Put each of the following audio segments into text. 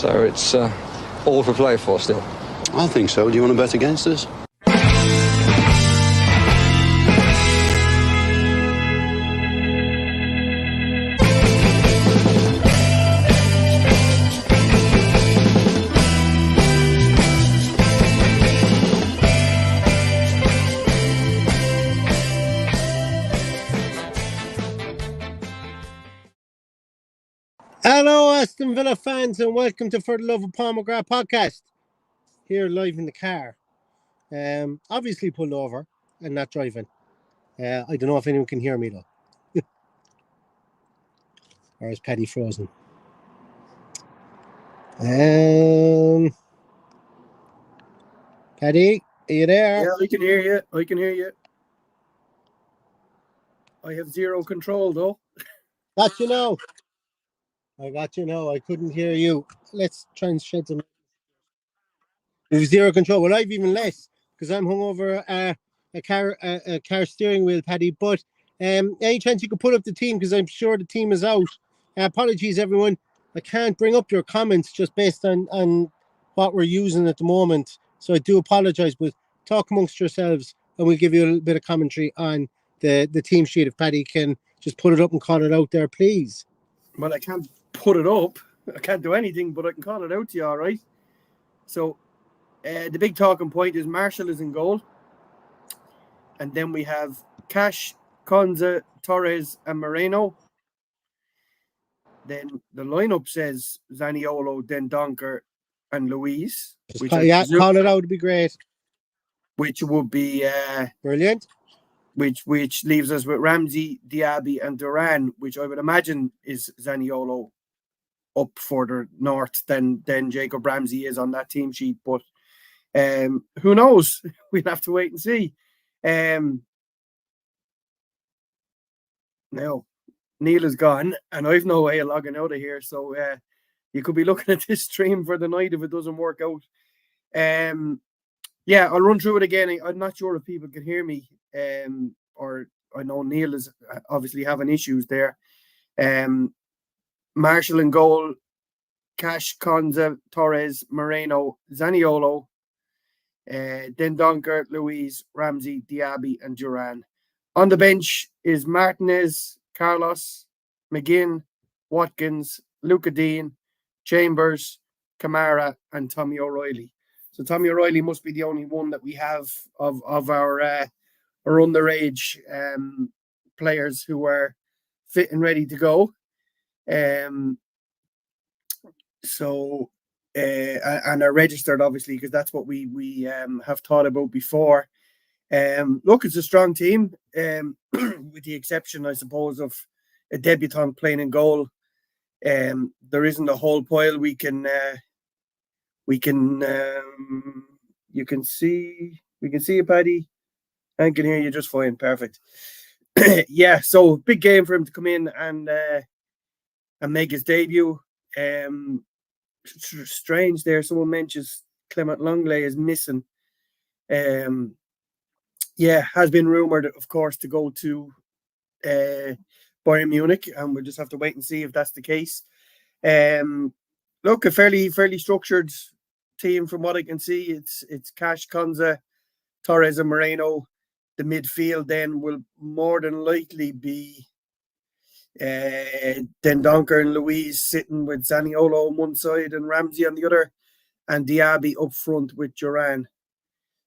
So it's all to play for still. I think so. Do you want to bet against us? Hello, Aston Villa fans, and welcome to For the Love of Paul McGrath podcast. Here live in the car. Obviously pulled over and not driving. I don't know if anyone can hear me though. Or is Paddy frozen? Paddy, are you there? Yeah, I can hear you. I can hear you. I have zero control though. Got you now. I got you now. I couldn't hear you. Let's try and shed some. With zero control. Well, I've even less because I'm hung over a car steering wheel, Paddy. But any chance you could put up the team, because I'm sure the team is out. Apologies, everyone. I can't bring up your comments just based on what we're using at the moment. So I do apologise, but talk amongst yourselves and we'll give you a little bit of commentary on the team sheet. If Paddy can just put it up and call it out there, please. Well, I can't put it up. I can't do anything, but I can call it out to you, all right? So the big talking point is Marshall is in goal. And then we have Cash, Konza, Torres and Moreno. Then the lineup says Zaniolo, Dendoncker and Louise. Call it out would be great. Which would be brilliant. Which leaves us with Ramsey, Diaby and Duran, which I would imagine is Zaniolo up further north than Jacob Ramsey is on that team sheet. But who knows? We'll have to wait and see. Now, Neil is gone, and I've no way of logging out of here. So you could be looking at this stream for the night if it doesn't work out. Yeah, I'll run through it again. I'm not sure if people can hear me, or I know Neil is obviously having issues there. Marshall in goal, Cash, Konza, Torres, Moreno, Zaniolo, Dendoncker, Louise, Ramsey, Diaby and Duran. On the bench is Martinez, Carlos, McGinn, Watkins, Luca Dean, Chambers, Kamara and Tommy O'Reilly. So Tommy O'Reilly must be the only one that we have of our underage players who are fit and ready to go. And are registered, obviously, because that's what we have thought about before. Look, it's a strong team, with the exception, I suppose, of a debutant playing in goal. There isn't a whole pile you can see it, Paddy. I can hear you just fine. Perfect. Yeah, so big game for him to come in and make his debut. Strange there. Someone mentions Clement Longley is missing. Yeah, has been rumoured, of course, to go to Bayern Munich, and we'll just have to wait and see if that's the case. Look, a fairly structured team from what I can see. It's Cash, Konza, Torres and Moreno. The midfield then will more than likely be Dendoncker and Louise sitting with Zaniolo on one side and Ramsey on the other, and Diaby up front with Duran.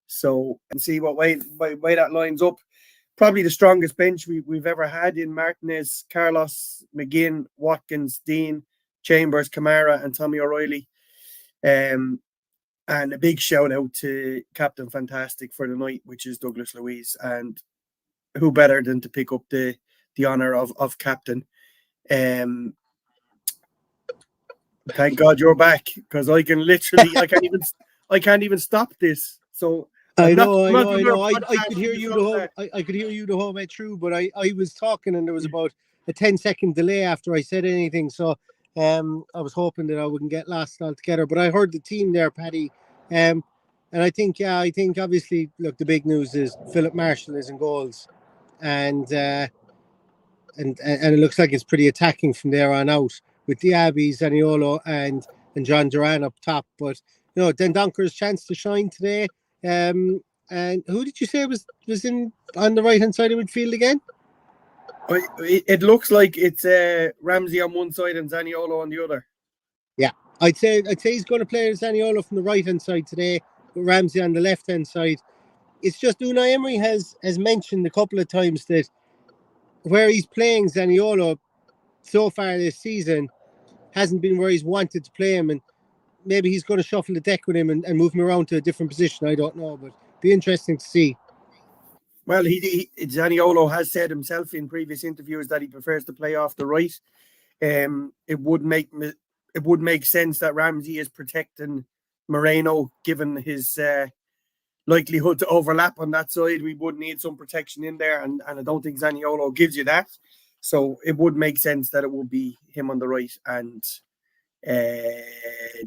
So, and see what way that lines up. Probably the strongest bench we've ever had in Martinez, Carlos, McGinn, Watkins, Dean, Chambers, Kamara and Tommy O'Reilly. And a big shout out to Captain Fantastic for the night, which is Douglas Luiz. And who better than to pick up the honour of captain. Thank God you're back, because I can't even stop this. So I know. I could hear you the whole way through, but I was talking and there was about a 10-second delay after I said anything. So I was hoping that I wouldn't get lost altogether. But I heard the team there, Paddy. And I think obviously, look, the big news is Philip Marshall is in goals. And it looks like it's pretty attacking from there on out with Diaby, Zaniolo and and John Duran up top. But Dendonker's chance to shine today. And who did you say was in on the right hand side of midfield again? It looks like it's Ramsey on one side and Zaniolo on the other. Yeah, I'd say he's going to play Zaniolo from the right hand side today, with Ramsey on the left hand side. It's just Unai Emery has mentioned a couple of times that where he's playing Zaniolo so far this season hasn't been where he's wanted to play him, and maybe he's going to shuffle the deck with him and move him around to a different position. I don't know, but be interesting to see. Well, Zaniolo has said himself in previous interviews that he prefers to play off the right. It would make sense that Ramsey is protecting Moreno, given his likelihood to overlap on that side. We would need some protection in there, and I don't think Zaniolo gives you that. So it would make sense that it would be him on the right and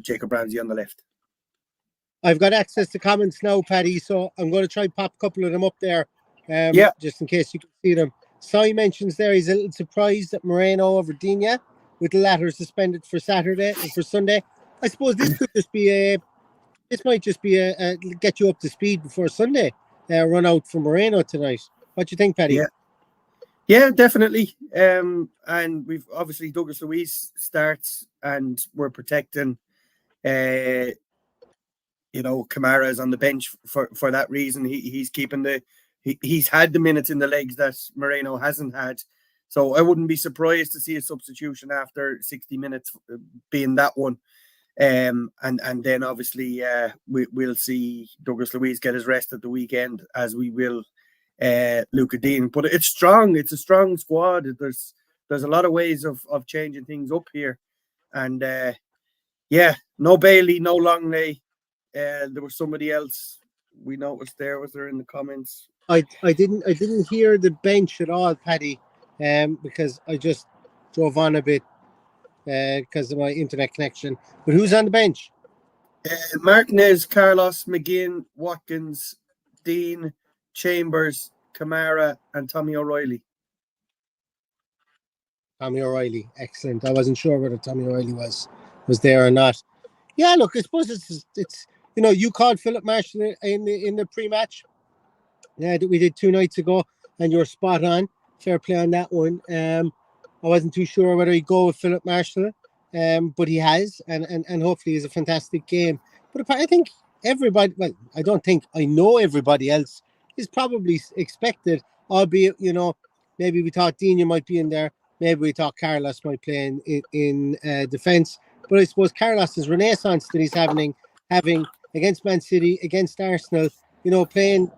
Jacob Ramsey on the left. I've got access to comments now, Paddy, so I'm going to try and pop a couple of them up there, just in case you can see them. Sai mentions there he's a little surprised at Moreno over Digne, with the latter suspended for Saturday and for Sunday. I suppose this could just be this might just be a get you up to speed before Sunday. Run out for Moreno tonight. What do you think, Paddy? Yeah, definitely. And we've obviously Douglas Luiz starts, and we're protecting. Kamara is on the bench for that reason. He's keeping he's had the minutes in the legs that Moreno hasn't had. So I wouldn't be surprised to see a substitution after 60 minutes being that one. And then obviously we'll see Douglas Luiz get his rest at the weekend, as we will Luca Dean. But it's strong. It's a strong squad. There's a lot of ways of changing things up here. And no Bailey, no Longley. There was somebody else we noticed there. Was there in the comments? I didn't hear the bench at all, Paddy, because I just drove on a bit because of my internet connection. But who's on the bench? Martinez, Carlos, McGinn, Watkins, Dean, Chambers, Kamara, and Tommy O'Reilly. Tommy O'Reilly, excellent. I wasn't sure whether Tommy O'Reilly was there or not. Yeah, look, I suppose it's you called Philip Marshall in the pre-match that we did 2 nights ago, and you're spot on. Fair play on that one. I wasn't too sure whether he'd go with Philip Marshall, but he has, and hopefully it's a fantastic game. But I think everybody, well, I know everybody else is probably expected, albeit, maybe we thought Digne might be in there, maybe we thought Carlos might play in defence, but I suppose Carlos's renaissance that he's having against Man City, against Arsenal, playing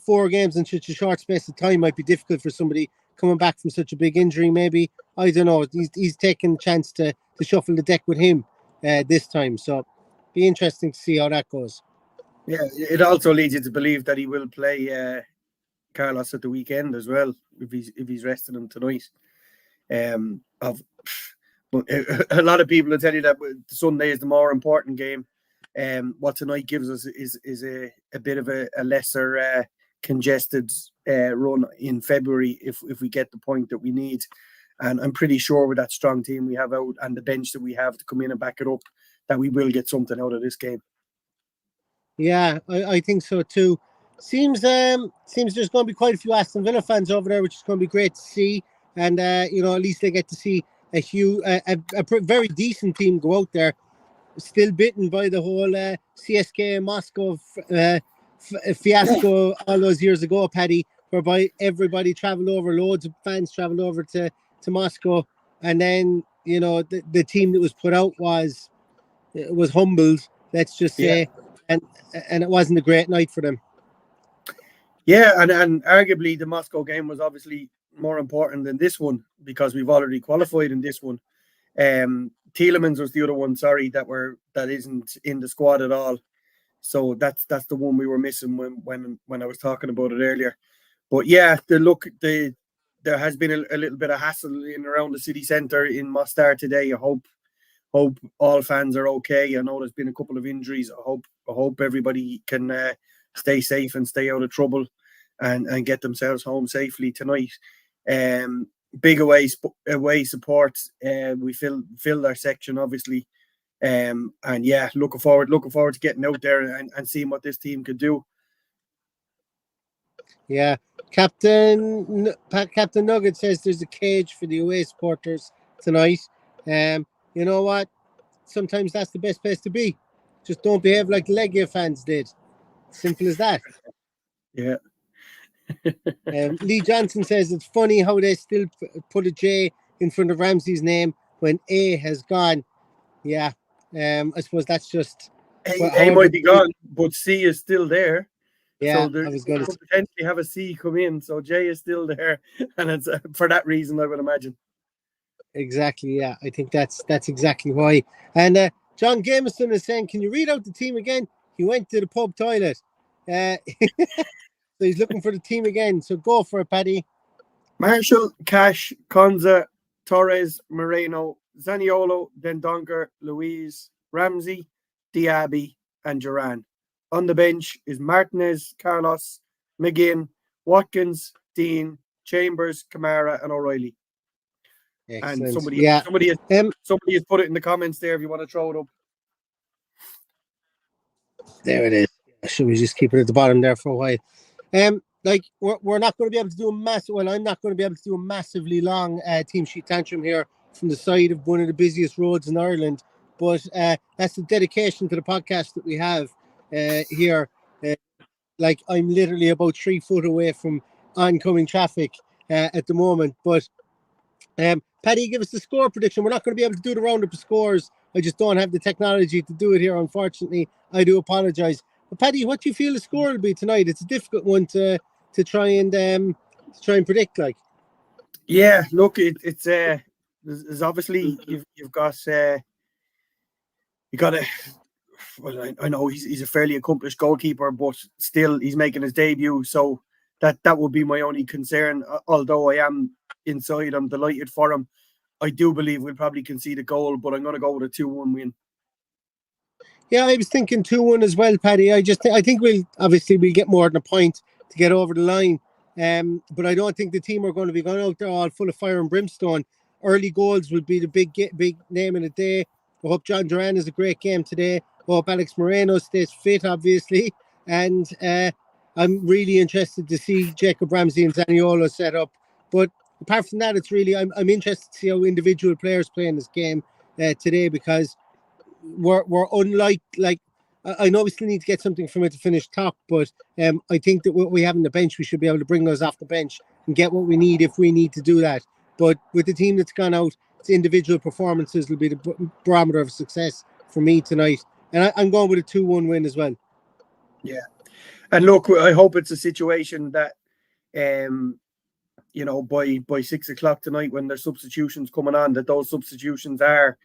4 games in such a short space of time might be difficult for somebody coming back from such a big injury. Maybe, I don't know, he's taking a chance to shuffle the deck with him this time, so be interesting to see how that goes. Yeah, it also leads you to believe that he will play Carlos at the weekend as well, if he's resting him tonight. But a lot of people will tell you that Sunday is the more important game. What tonight gives us is a bit of a lesser congested run in February if we get the point that we need. And I'm pretty sure with that strong team we have out and the bench that we have to come in and back it up, that we will get something out of this game. Yeah, I think so too. Seems there's going to be quite a few Aston Villa fans over there, which is going to be great to see. And at least they get to see a very decent team go out there, still bitten by the whole CSK Moscow fiasco all those years ago, Paddy, whereby everybody travelled over, loads of fans travelled over to Moscow, and then the team that was put out was humbled, let's just say, and it wasn't a great night for them. Yeah, and arguably the Moscow game was obviously more important than this one because we've already qualified in this one. Tielemans was the other one, that isn't in the squad at all. So that's the one we were missing when I was talking about it earlier. But yeah, there has been a little bit of hassle in around the city centre in Mostar today. I hope all fans are okay. I know there's been a couple of injuries. I hope everybody can stay safe and stay out of trouble and get themselves home safely tonight. Big away support. We filled our section, obviously. And yeah, looking forward to getting out there and seeing what this team could do. Yeah, Captain Nugget says there's a cage for the away supporters tonight. You know what? Sometimes that's the best place to be. Just don't behave like the Legia fans did. Simple as that. Yeah. Lee Johnson says it's funny how they still put a J in front of Ramsey's name when A has gone. Yeah, I suppose that's just. A might be gone, but C is still there. Yeah, so I was going to potentially have a C come in. So J is still there, and it's for that reason, I would imagine. Exactly. Yeah, I think that's exactly why. And John Gameson is saying, "Can you read out the team again?" He went to the pub toilet. So he's looking for the team again. So go for it, Paddy. Marshall, Cash, Konza, Torres, Moreno, Zaniolo, Dendonker, Louise, Ramsey, Diaby, and Duran. On the bench is Martinez, Carlos, McGinn, Watkins, Dean, Chambers, Kamara, and O'Reilly. Excellent. And somebody has put it in the comments there if you want to throw it up. There it is. Should we just keep it at the bottom there for a while? Like we're not going to be able to do I'm not going to be able to do a massively long team sheet tantrum here from the side of one of the busiest roads in Ireland. But that's the dedication to the podcast that we have here. Like I'm literally about 3 foot away from oncoming traffic at the moment. But Paddy, give us the score prediction. We're not going to be able to do the roundup of scores. I just don't have the technology to do it here, unfortunately. I do apologise. But Paddy, what do you feel the score will be tonight? It's a difficult one to try and predict. Like, yeah, look, it's there's obviously you've got you got a. Well, I know he's a fairly accomplished goalkeeper, but still he's making his debut, so that would be my only concern. Although I am inside, I'm delighted for him. I do believe we'll probably concede a goal, but I'm going to go with a 2-1 win. Yeah, I was thinking 2-1 as well, Paddy. I think we'll get more than a point to get over the line. But I don't think the team are going to be going out there all full of fire and brimstone. Early goals will be the big name of the day. I hope John Duran has a great game today. I hope Alex Moreno stays fit, obviously. And I'm really interested to see Jacob Ramsey and Zaniolo set up. But apart from that, it's really I'm interested to see how individual players play in this game today, because we're unlike, like, I know we still need to get something from it to finish top, but I think that what we have on the bench, we should be able to bring those off the bench and get what we need if we need to do that. But with the team that's gone out, it's individual performances will be the barometer of success for me tonight. And I'm going with a 2-1 win as well. Yeah. And look, I hope it's a situation that, you know, by 6 o'clock tonight, when there's substitutions coming on, that those substitutions are,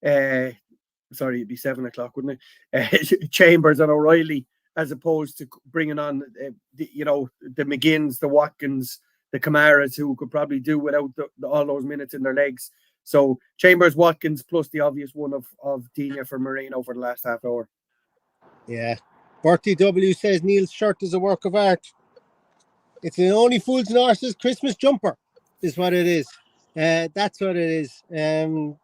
sorry, it'd be 7 o'clock, wouldn't it? Chambers and O'Reilly, as opposed to bringing on, the McGinns, the Watkins, the Kamaras, who could probably do without all those minutes in their legs. So Chambers, Watkins, plus the obvious one of Dina for Moreno for the last half hour. Yeah. Bertie W says Neil's shirt is a work of art. It's an Only Fools and Horses Christmas jumper, is what it is. That's what it is.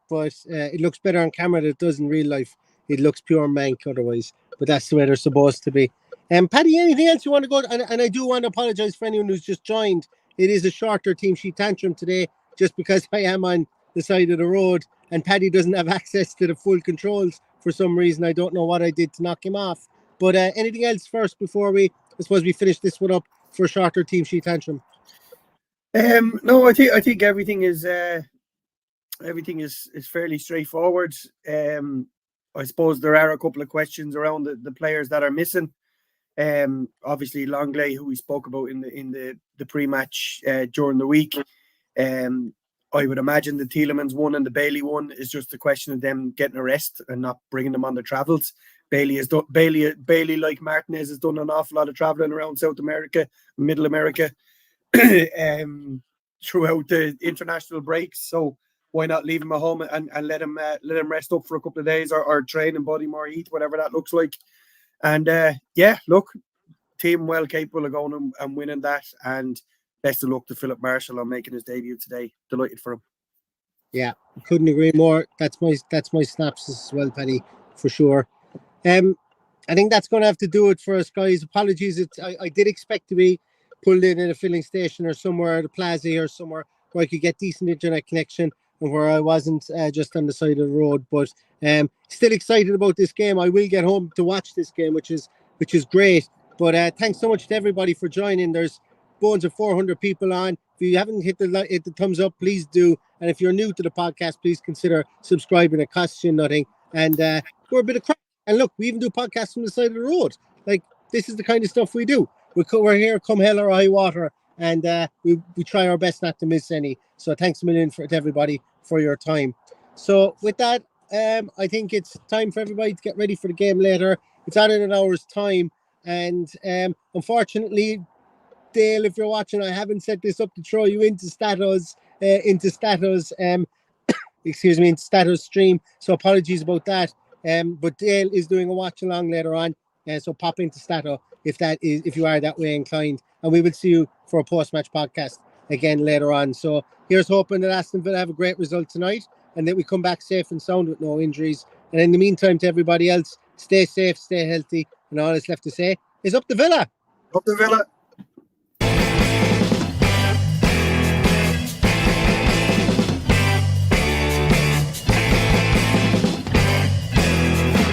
But it looks better on camera than it does in real life. It looks pure mank otherwise. But that's the way they're supposed to be. Paddy, anything else you want to go? And I do want to apologise for anyone who's just joined. It is a shorter team sheet tantrum today, just because I am on the side of the road and Paddy doesn't have access to the full controls for some reason. I don't know what I did to knock him off. But anything else first before I suppose we finish this one up for a shorter team sheet tantrum? No, I think everything is fairly straightforward. I suppose there are a couple of questions around the players that are missing. Obviously Longley, who we spoke about in the pre-match during the week. I would imagine the Tielemans one and the Bailey one is just a question of them getting a rest and not bringing them on their travels. Bailey, like Martinez, has done an awful lot of traveling around South America, Middle America, throughout the international breaks. So why not leave him at home and let him rest up for a couple of days, or train in Bodymore Heath, whatever that looks like. And look, team well capable of going and winning that. And best of luck to Philip Marshall on making his debut today. Delighted for him. Yeah, couldn't agree more. That's my synopsis as well, Paddy, for sure. I think that's going to have to do it for us, guys. Apologies. I did expect to be pulled in at a filling station or somewhere at a plaza here somewhere where I could get decent internet connection and where I wasn't just on the side of the road. But still excited about this game. I will get home to watch this game, which is great. But thanks so much to everybody for joining. There's bones of 400 people on. If you haven't hit the thumbs up, please do. And if you're new to the podcast, please consider subscribing. It costs you nothing. And we're a bit of crap. And look, we even do podcasts from the side of the road. Like, this is the kind of stuff we do. We're here come hell or high water, and we try our best not to miss any. So thanks a million to everybody for your time. So with that, I think it's time for everybody to get ready for the game later. It's on in an hour's time. And unfortunately, Dale, if you're watching, I haven't set this up to throw you into Statos, into Statos stream. So apologies about that. But Dale is doing a watch along later on, so pop into Stato if you are that way inclined, and we will see you for a post-match podcast again later on. So here's hoping that Aston Villa have a great result tonight, and that we come back safe and sound with no injuries. And in the meantime, to everybody else, stay safe, stay healthy, and all that's left to say is up the Villa. Up the Villa.